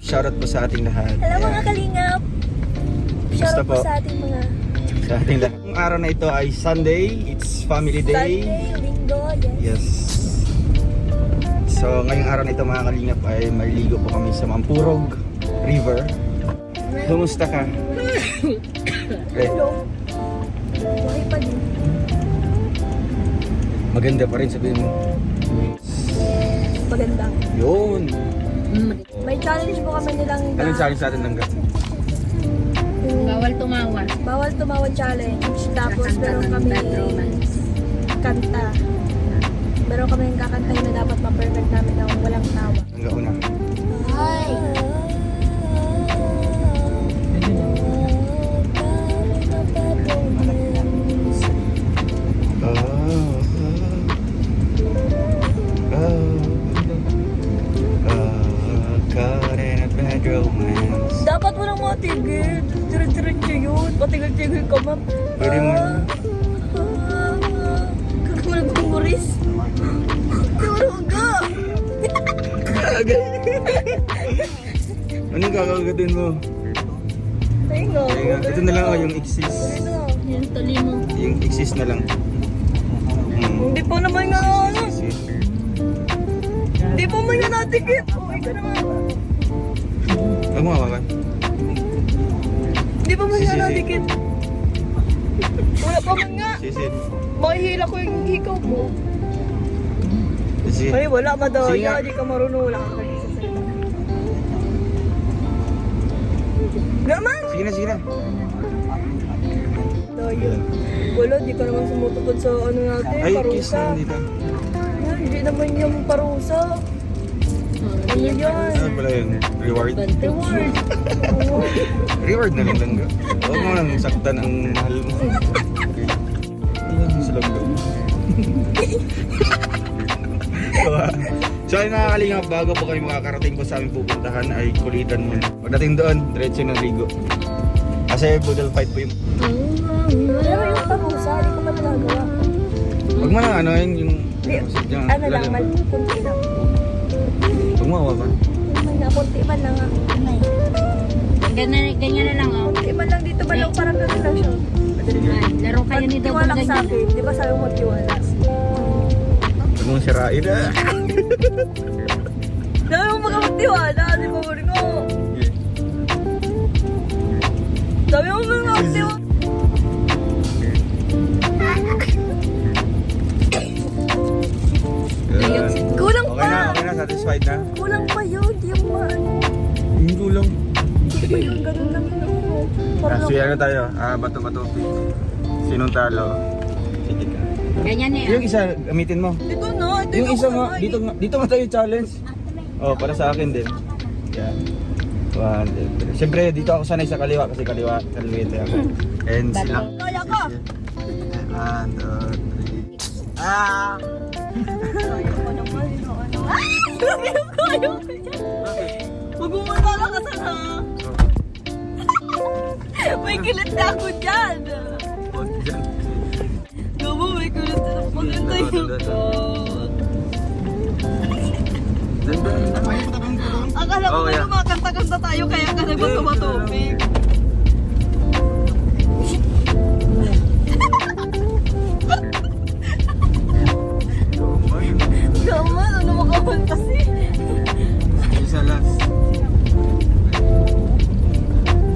Shoutout po sa ating lahat. Hello mga kalingap! Shoutout po po? sa ating mga Sa ating lahat. Ang araw na ito ay Sunday. It's family day. Sunday, Linggo, yes. Yes. So ngayong araw na ito mga kalingap ay maliligo po kami sa Mampurog River. Kumusta ka? Hello. Okay pa din. Maganda pa rin sabihin mo. Maganda. Yun. May challenge po kami nilang Anong challenge natin lang ka? Bawal tumawa. Bawal tumawa challenge. Tapos Kakanta meron ng kami Bad Romance. kanta. Meron kami yung kakantahin na dapat ma-perfect namin na walang tawa. Hanggang una. Hi! Caught in a bad romance. Dapat mo nang matigil. Diretso yun. Patigil-tigil ka, ma'am. Pwede mo na. Kakamulang kumuris. Turong ka! Anong kakagatin mo? Tingo. Ito na lang yung exist. Yan, tuloy mo. Yung exist na lang. Hindi pa naman nga ano. Exist. Hindi pa man nga natigil. Okay ka naman. Huwag mo hawakan. Hindi pa man nga Sisi. natigil. Wala pa man nga. Sisit. Makihila ko yung hikaw mo. Sisit. Ay, wala Sige nga. madaya. Di ka marunong. Wala ka nagsasalita. Naman! Sige na, sige na. Daya. Wala, di ka naman sumutupad sa ano natin. Ay, kiss parusa. na dito. Ay, hindi naman yung parusa. Ano yan? Ano pala yun? Reward? Reward. Reward na lang lang. Huwag mo lang saktan ang mahal mo. Iyan sa langga. So ay nakakalinga, bago po kayo makakarating po sa aming pupuntahan ay kulitan mo. Pagdating doon, diretso ng ligo. Kasi budal fight po yung... Pero yung parusa, di ko pa nagagawa. Huwag mo lang ano yun, yung... Ano lang, kunti lang. Huwag mo hawakan. Kunti man lang ah. Ganyan na lang, oh. Kunti man lang dito ba lang parang gano'n lang siya. Ay, laro kayo ni Dodong Magtiwala ka sa ganyan. akin. Di ba sabi mo magtiwala? Huwag mong sirain ah. Sabi mo magtiwala, di ba mo rin ako? Sabi mo magtiwala. Yan. Kulang Okay na, pa! okay na, satisfied na. Kulang pa yun, di yung maano. Hindi kulang. Hindi pa yun, ganun lang yun ako. Parang So yan na tayo, bato-bato. Sinong talo? Sige ka. Ganyan eh. Yung isa, gamitin mo. Ito na, ito Yung isa nga, dito nga tayo challenge. Oh, para sa akin din. Yan. 1, 2, 3. Siyempre, dito ako sanay sa kaliwa kasi kaliwete ako. And sila. Kaya ka! 1, 2, 3. Ah! Kaya ko naman, ito ano. Ay! Kaya ko dyan. Mag-umala ka sana. May kilit na ako dyan. Huwag dyan. Gabo, may kilit na ako dyan tayo. Akala ko Oh, ba yeah. kumakanta-kanta tayo kaya ka nagbato-batopik. Naman, ano makawanta si? Isa last.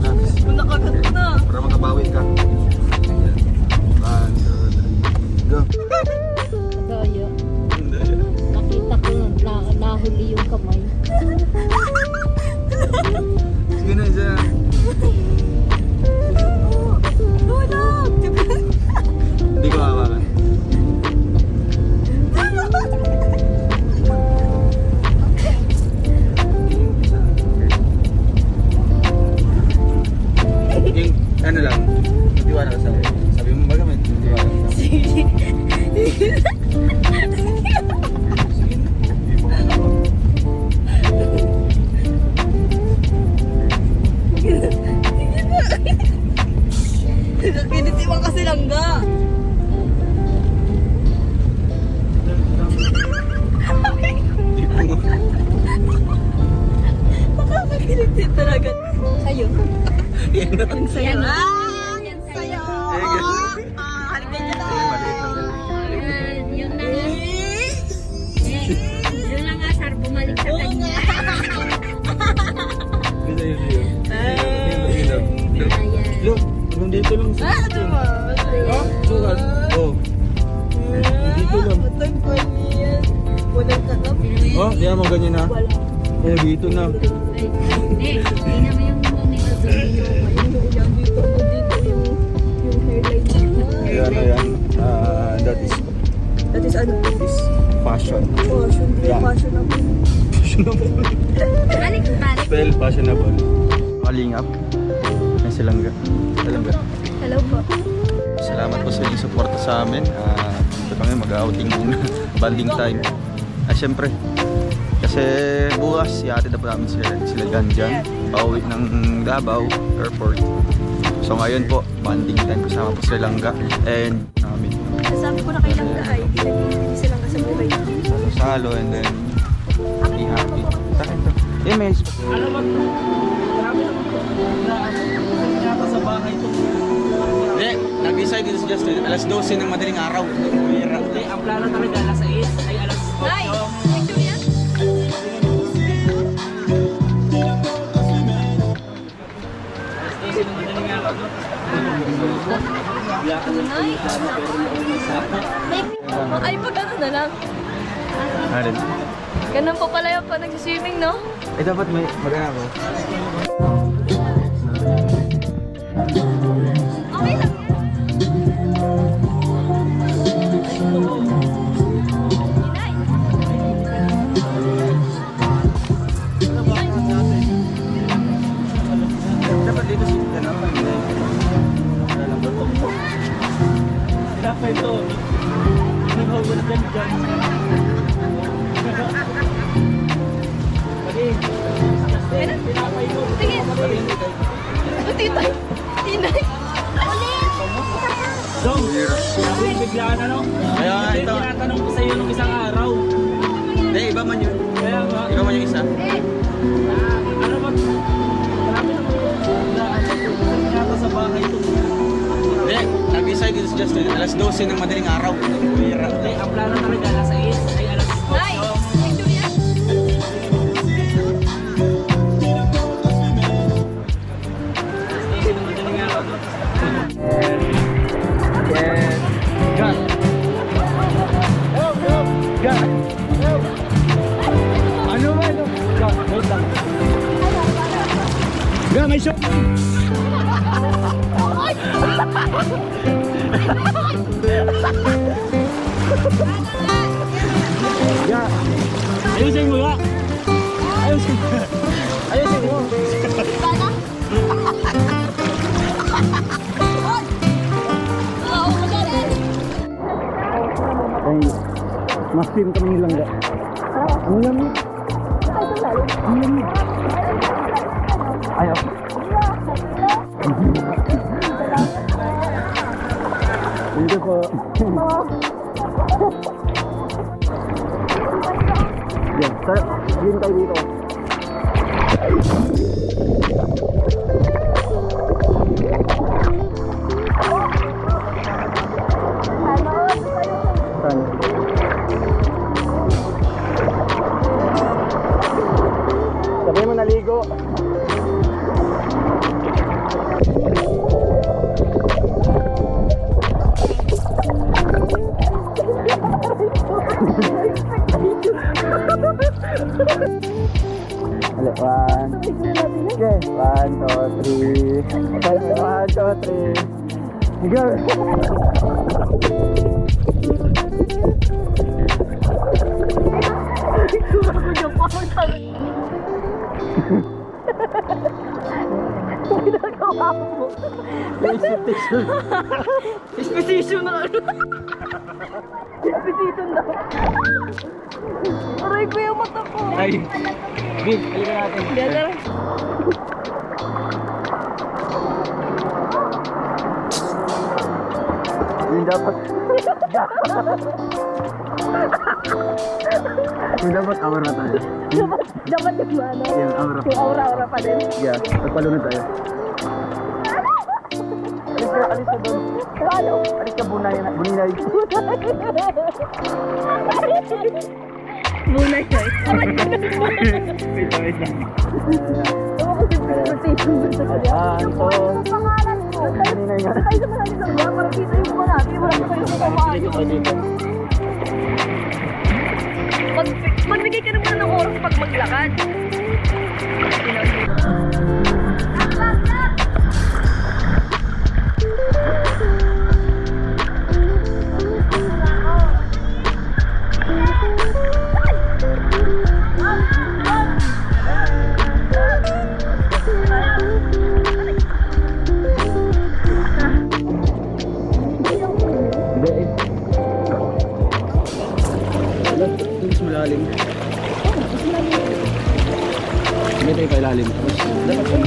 Last. Nakagat na. Para makabawi ka. 1, 2, 3. Go. Daya. Nakita ko na nahuli yung kamay. Sige na, isa. Tulog! Hindi ko hawakan. Yung ano lang, magtiwala ka sa akin. Sabi mo baga may magtiwala ka. Sige. Kinitiwan kasi langga. Hindi po. Makakakilala. Hindi talaga. Sa'yo. Yan na. Yung sa'yo. Yan. Ah! Yan Yung sa'yo. sa'yo. Halika dyan. Maliit lang yan. Yun na nga. Yun na nga, sir. Bumalik sa kanya. Bisa yun yun. Ayan. Look, nandito lang sa Ano mo? Oh, sukat. Oh. Dito lang. Matag pa niyan. Walang katap. Oh, di mo ganyan na. Wala. Oh, dito na. Hindi naman yung nila doon. Yan dito. Dito yung hairline niya. Ayan. That That is ano? is fashion. Fashion. Yeah. Fashionable. Fashionable. Balik. Spell fashionable. Kalingap. May silangga. Silangga. Hello po. Salamat po sa inyong suporta sa amin. Ito kami mag-outing muna. Banding time. Siyempre, kasi bukas, ihatid na po namin sila dyan. Pauwi ng Davao Airport. So ngayon po, banding time kasama po sila Langga. And namin. Sabi ko na kay Langga ay hindi silang kasabay. Salo and then be happy. Sa akin to. May Alam mo, marami naman po na sa bahay ito. Hindi, nag-decide dito si Justin. Alas 12 ng madaling araw. Hindi, ang plano talaga alas 6 ay alas 8. Nay! Picture yan? Alas 12 ng madaling araw. Nay! Ay, pag ano na lang. Alin? Ganun po pala yung pag nagsiswimming, no? Eh dapat may magana ako. Okay lang yan. Dapat dito si Ganapa. Kaya pa ito. Hindi mo na dyan dyan. Pagi. Pinapay mo. Sige. Titay. Tinay. Dong, sabi biglaan ano? Kaya nga ito. Tinatanong ko sa iyo nung isang araw. Hindi, iba man yun. Kaya nga, Iba man yung isa. ano ba? Marami naman po na sa bahay ito. Hindi, nag-decide dito si Justin. Alas 12 ng madaling araw. Hindi, ang plano talaga alas 6 ay alas 8. Nay! Picture yan? Ano ba ito? Ga, may show! Ga! Ayusin mo nga! Ayusin mo! Ayusin mo! Mas film kami nilang ga. Ang lamig. Ang lamig. Ayaw. Hindi po. Yan, sir. Yun tayo dito. Saan? Sabi mo naligo. Ulit, 1. Okay, 1, 2, 3. Okay, 1, 2, 3. Go! Expedition na ano? Expedition daw. Aray ko yung mata ko. Ay! Big, halika natin. Ganda. Yung dapat. Dapat aura tayo. Dapat yung ano? Yung aura. Yung aura-aura pa din. Yeah, nagpalunod tayo. Alis ka doon. Ano? Alis ka bunay. Buninay. Bunay siya. Wait lang. Ewan ko si gusto ko niya. Anto. Ang pangalan mo. Buninay nga. Tayo sa mga nito niya para kita yung mukha natin. Wala ko yung mukha mo. Dito ka dito. Magbigay ka naman ng oras pag maglakad. Hindi eh. Mas malalim. Hindi tayo pailalim. Dapat ano?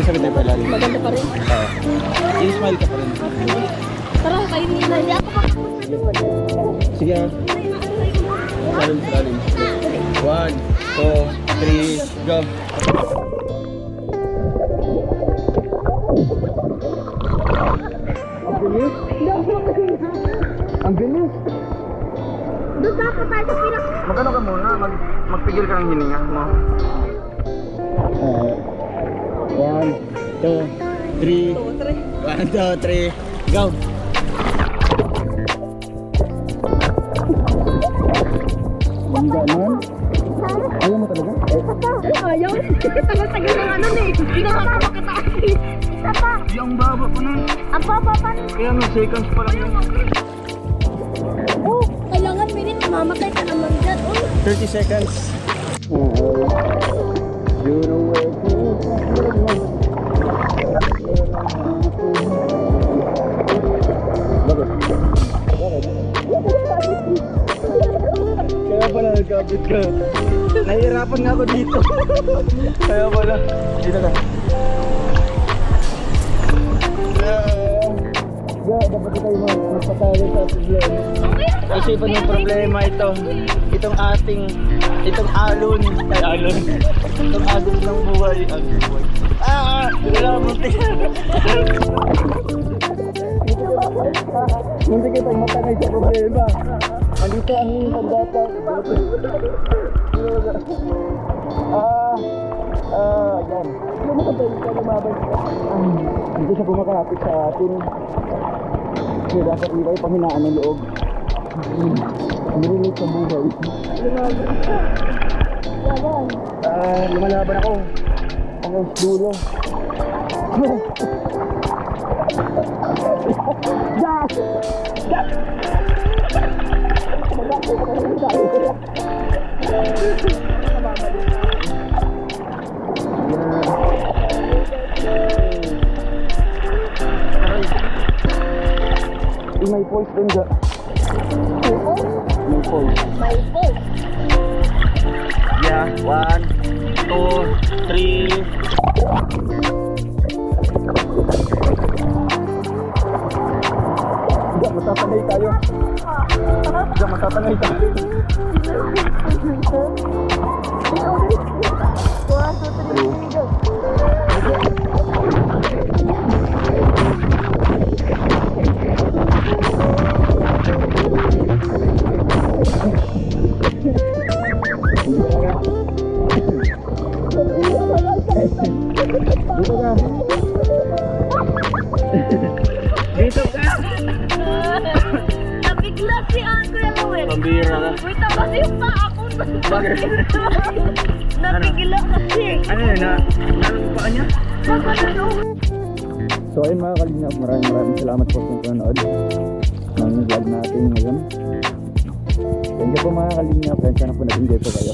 Sabi tayo pailalim. Maganda pa rin. Oo. I-smile ka pa rin. Tara, kayo nila. Hindi ako Sige ha. Salim. 1, 2, 3, go. Ang bilis. Ang bilis. Doon dapat tayo sa pinak. Magano ka muna? Magpigil ka ng hininga mo. 1, 2, 3. 1, 2, 3, go! Ang ganon? Ayaw mo talaga? Ayaw. Tagal-tagal ng ano eh. Hindi na makakakita. Isa pa. Yung baba ko na. Ang baba pa. Kaya nga seconds pa lang yun. Oh, kailangan minute. Mamatay ka naman dyan. Oh. 30 seconds. You know where to Kaya pala nagkabit ka. Nahihirapan nga ako dito. Kaya pala. Dito ka. Dapat tayo magpatalo sa problema. Isipan yung problema ito. Itong alon. Itong alon ng buhay. Wala mo Hindi kita matangay sa problema. Andito ang pagdata. Yan. Hindi siya pumakalapit sa atin. Kasi dapat iba yung panghinaan ng loob. Nililit sa buhay. Lumalaban ako. Hanggang dulo. May pulse dun dyan. May pulse. My fault. Yeah, 1, 2, 3. Diyan, matatangay tayo. Diyan, matatangay tayo. 1, 2, 3, go! Dito ka! Nabigla si Uncle Owen. Pambira ka. Wait, kasi yung paa ko. Bakit? Nabigla kasi. Ano yun na? Anong paa niya? Ano? So ayun mga kalingap, maraming salamat po sa panonood ng vlog natin ngayon. Thank you po mga kalingap, kaya sana po nag-enjoy po kayo.